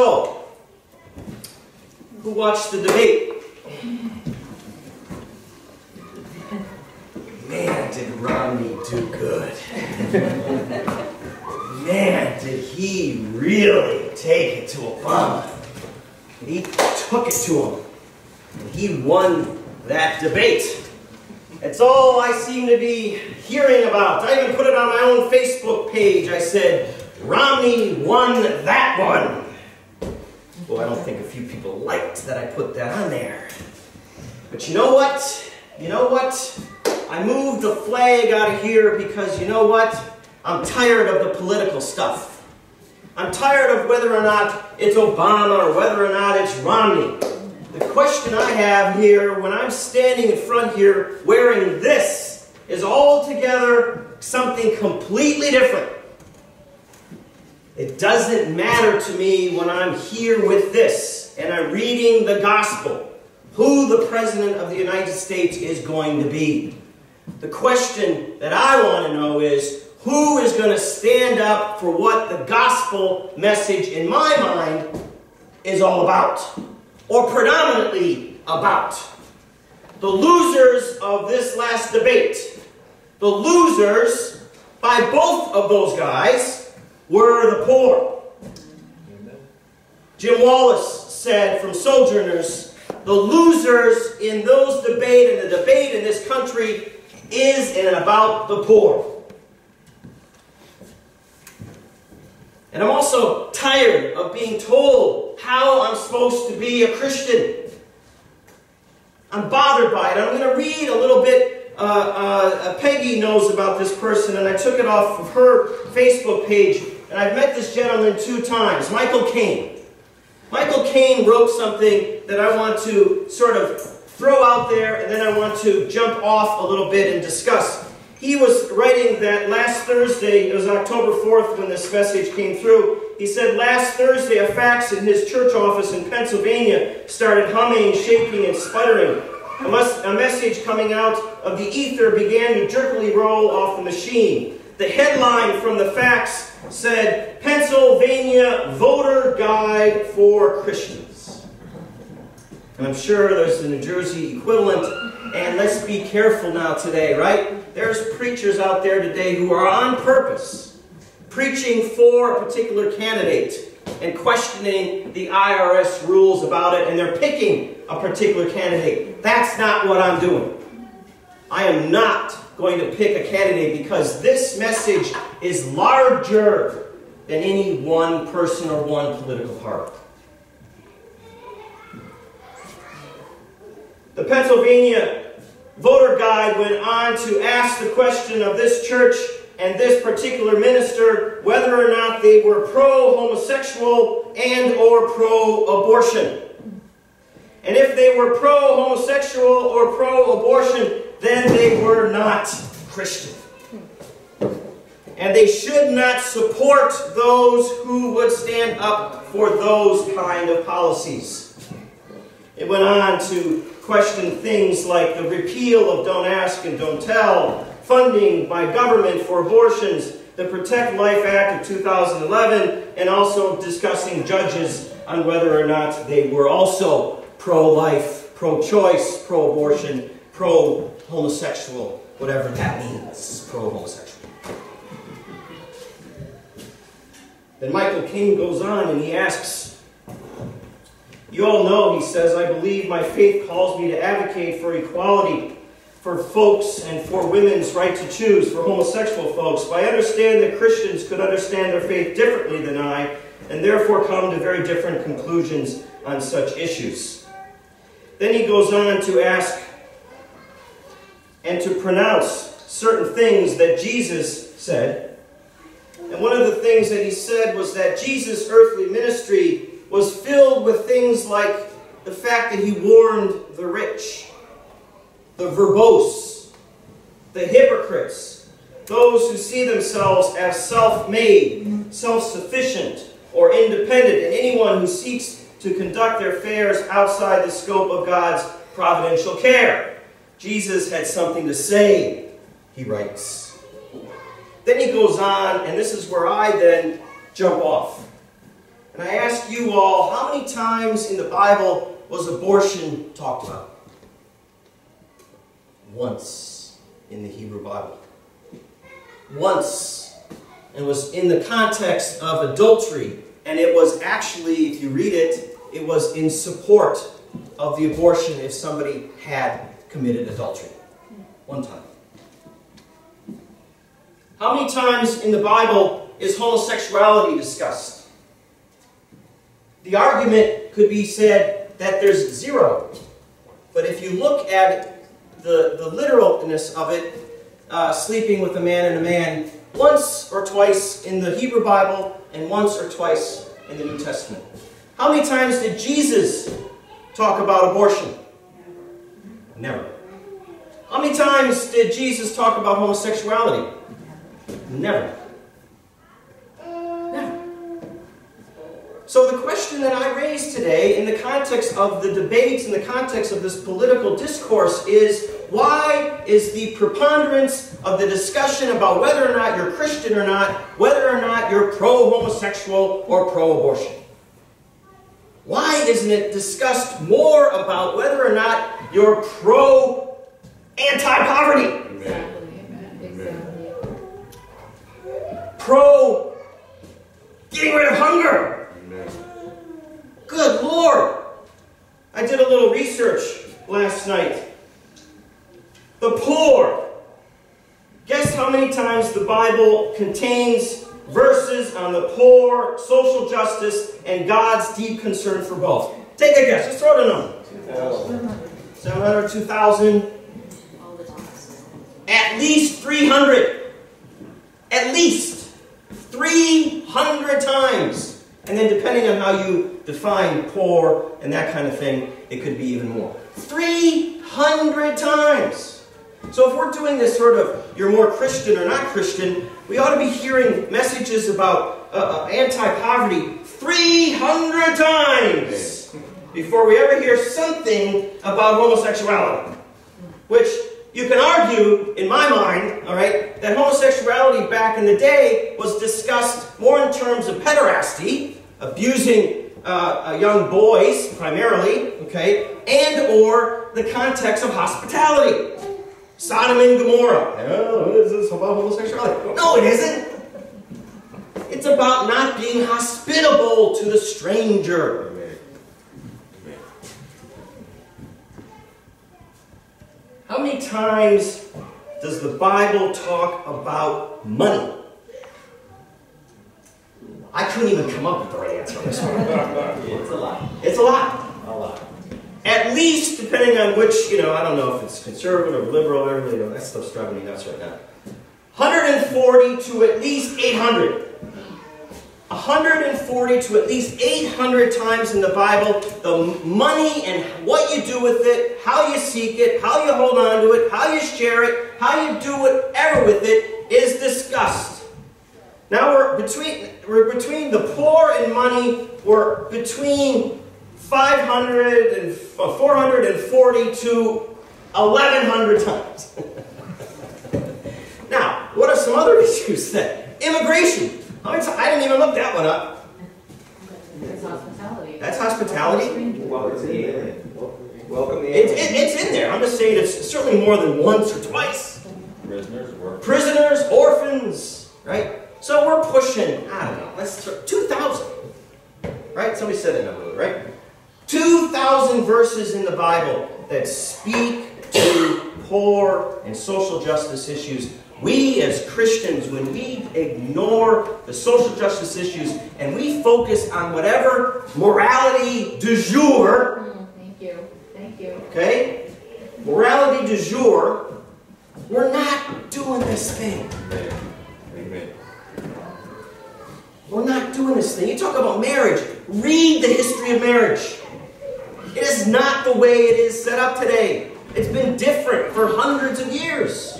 So, who watched the debate? Man, did Romney do good. Man, did he really take it to Obama. He took it to him. And he won that debate. It's all I seem to be hearing about. I even put it on my own Facebook page. I said, Romney won that one. Well, I don't think a few people liked that I put that on there. But you know what? You know what? I moved the flag out of here because you know what? I'm tired of the political stuff. I'm tired of whether or not it's Obama or whether or not it's Romney. The question I have here when I'm standing in front here wearing this is altogether something completely different. It doesn't matter to me when I'm here with this and I'm reading the gospel who the President of the United States is going to be. The question that I want to know is who is going to stand up for what the gospel message in my mind is all about, or predominantly about. The losers of this last debate, the losers by both of those guys were the poor. Jim Wallace said from Sojourners, the losers in those debate and the debate in this country is and about the poor. And I'm also tired of being told how I'm supposed to be a Christian. I'm bothered by it. I'm going to read a little bit. Peggy knows about this person, and I took it off of her Facebook page. And I've met this gentleman 2 times, Michael Caine. Michael Caine wrote something that I want to sort of throw out there, and then I want to jump off a little bit and discuss. He was writing that last Thursday, it was October 4th when this message came through. He said, last Thursday, a fax in his church office in Pennsylvania started humming, shaking, and sputtering. A message coming out of the ether began to jerkily roll off the machine. The headline from the fax said, Pennsylvania Voter Guide for Christians. And I'm sure there's the New Jersey equivalent. And let's be careful now today, right? There's preachers out there today who are on purpose preaching for a particular candidate and questioning the IRS rules about it, and they're picking a particular candidate. That's not what I'm doing. I am not going to pick a candidate because this message is larger than any one person or one political party. The Pennsylvania Voter Guide went on to ask the question of this church and this particular minister whether or not they were pro-homosexual and or pro-abortion. And if they were pro-homosexual or pro-abortion, then they were not Christian. And they should not support those who would stand up for those kind of policies. It went on to question things like the repeal of Don't Ask and Don't Tell, funding by government for abortions, the Protect Life Act of 2011, and also discussing judges on whether or not they were also pro-life, pro-choice, pro-abortion, pro-homosexual, whatever that means, pro-homosexual. Then Michael Caine goes on and he asks, you all know, he says, I believe my faith calls me to advocate for equality for folks and for women's right to choose, for homosexual folks. But I understand that Christians could understand their faith differently than I, and therefore come to very different conclusions on such issues. Then he goes on to ask and to pronounce certain things that Jesus said. And one of the things that he said was that Jesus' earthly ministry was filled with things like the fact that he warned the rich, the verbose, the hypocrites, those who see themselves as self-made, self-sufficient, or independent, and anyone who seeks to conduct their affairs outside the scope of God's providential care. Jesus had something to say, he writes. Then he goes on, and this is where I then jump off. And And I ask you all, how many times in the Bible was abortion talked about? Once in the Hebrew Bible. Once. It was in the context of adultery. And it was actually, if you read it, it was in support of the abortion if somebody had committed adultery. One time. How many times in the Bible is homosexuality discussed? The argument could be said that there's zero. But if you look at the literalness of it, sleeping with a man and a man, once or twice in the Hebrew Bible and once or twice in the New Testament. How many times did Jesus talk about abortion? Never. How many times did Jesus talk about homosexuality? Never. Never. So the question that I raise today in the context of the debates, in the context of this political discourse is, why is the preponderance of the discussion about whether or not you're Christian or not, whether or not you're pro-homosexual or pro-abortion? Why isn't it discussed more about whether or not you're pro-anti-poverty? Exactly. Exactly. Pro-getting rid of hunger? Amen. Good Lord! I did a little research last night. The poor. Guess how many times the Bible contains verses on the poor, social justice, and God's deep concern for both? Take a guess. Just throw out a number. 700, 2,000. At least 300. At least 300 times. And then depending on how you define poor and that kind of thing, it could be even more. 300 times. So if we're doing this sort of, you're more Christian or not Christian, we ought to be hearing messages about anti-poverty 300 times before we ever hear something about homosexuality. Which you can argue, in my mind, all right, that homosexuality back in the day was discussed more in terms of pederasty, abusing young boys primarily, okay, and or the context of hospitality. Sodom and Gomorrah. Oh, what is this about homosexuality? No, it isn't. It's about not being hospitable to the stranger. Amen. How many times does the Bible talk about money? I couldn't even come up with the right answer on this one. It's a lot. It's a lot. A lot. At least, depending on which, I don't know if it's conservative or liberal, that stuff's driving me nuts right now. 140 to at least 800. 140 to at least 800 times in the Bible, the money and what you do with it, how you seek it, how you hold on to it, how you share it, how you do whatever with it is discussed. Now we're between the poor and money, we're between 500 and 440 to 1,100 times. Now, what are some other issues then? Immigration. I didn't even look that one up. That's hospitality. That's hospitality? Welcome the alien. Welcome the alien. It's in there. I'm just saying it's certainly more than once or twice. Prisoners, orphans, right? So we're pushing, I don't know, let's 2,000. Right? Somebody said that number, right? 2,000 verses in the Bible that speak to poor and social justice issues. We as Christians, when we ignore the social justice issues and we focus on whatever morality du jour, Thank you. Okay? Morality du jour, we're not doing this thing. Amen. We're not doing this thing. You talk about marriage. Read the history of marriage. It is not the way it is set up today. It's been different for hundreds of years.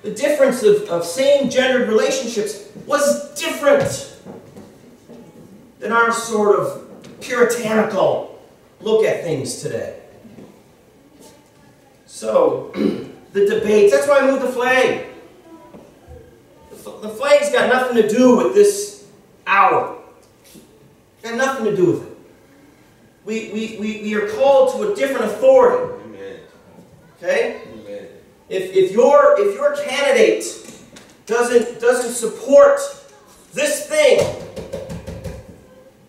The difference of same-gendered relationships was different than our sort of puritanical look at things today. So, the debates, that's why I moved the flag. The flag's got nothing to do with this power. Got nothing to do with it. We are called to a different authority. Amen. Okay? Amen. If your candidate doesn't support this thing,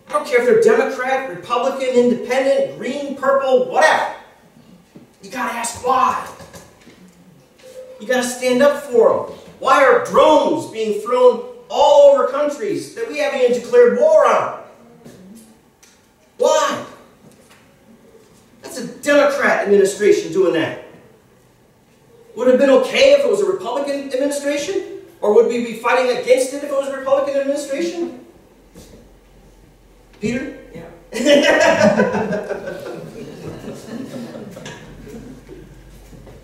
I don't care if they're Democrat, Republican, Independent, green, purple, whatever. You got to ask why. You got to stand up for them. Why are drones being thrown all over countries that we haven't even declared war on? Why? That's a Democrat administration doing that. Would it have been okay if it was a Republican administration? Or would we be fighting against it if it was a Republican administration? Peter? Yeah.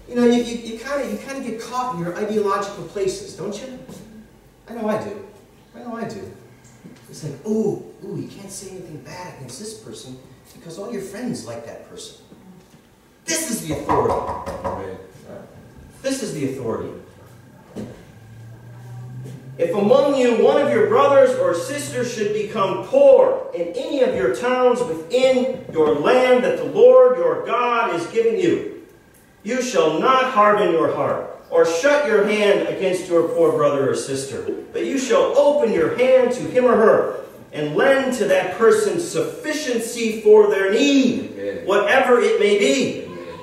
You know, you kind of get caught in your ideological places, don't you? I know I do. It's like, ooh, you can't say anything bad against this person because all your friends like that person. This is the authority. This is the authority. If among you one of your brothers or sisters should become poor in any of your towns within your land that the Lord your God is giving you, you shall not harden your heart or shut your hand against your poor brother or sister, but you shall open your hand to him or her and lend to that person sufficiency for their need, Amen. Whatever it may be. Amen.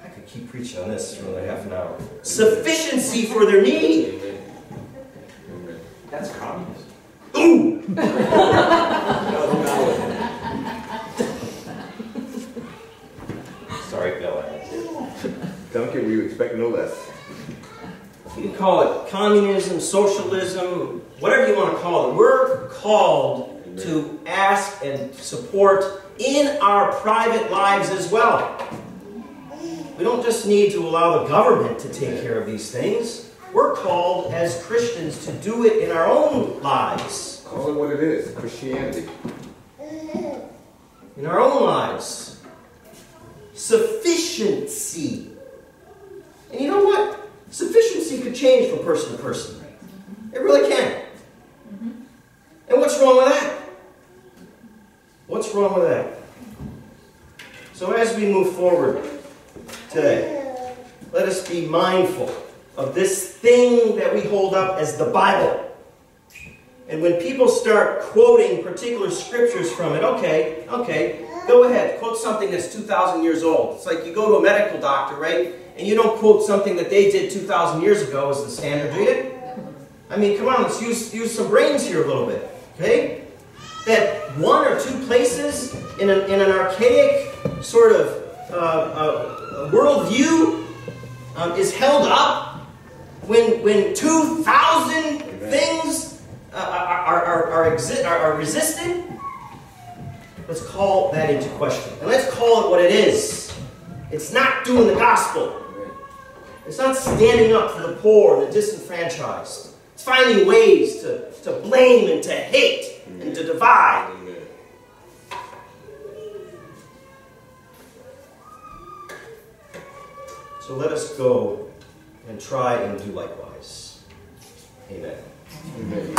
I could keep preaching on this for another half an hour. Sufficiency for their need. Amen. That's communism. Ooh! Sorry, Bill. Duncan, we expect no less. You can call it communism, socialism, whatever you want to call it. We're called Amen. To ask and support in our private lives as well. We don't just need to allow the government to take care of these things. We're called as Christians to do it in our own lives. Call it what it is, Christianity. In our own lives. Sufficiency. And you know what? Sufficiency could change from person to person. It really can. And what's wrong with that? What's wrong with that? So as we move forward today, let us be mindful of this thing that we hold up as the Bible. And when people start quoting particular scriptures from it, okay, go ahead, quote something that's 2,000 years old. It's like you go to a medical doctor, right? And you don't quote something that they did 2,000 years ago as the standard, do you? I mean, come on, let's use some brains here a little bit, okay? That one or two places in an archaic sort of worldview is held up when 2,000 things are resisted. Let's call that into question. And let's call it what it is. It's not doing the gospel. It's not standing up for the poor and the disenfranchised. It's finding ways to blame and to hate and to divide. So let us go and try and do likewise. Amen. Amen.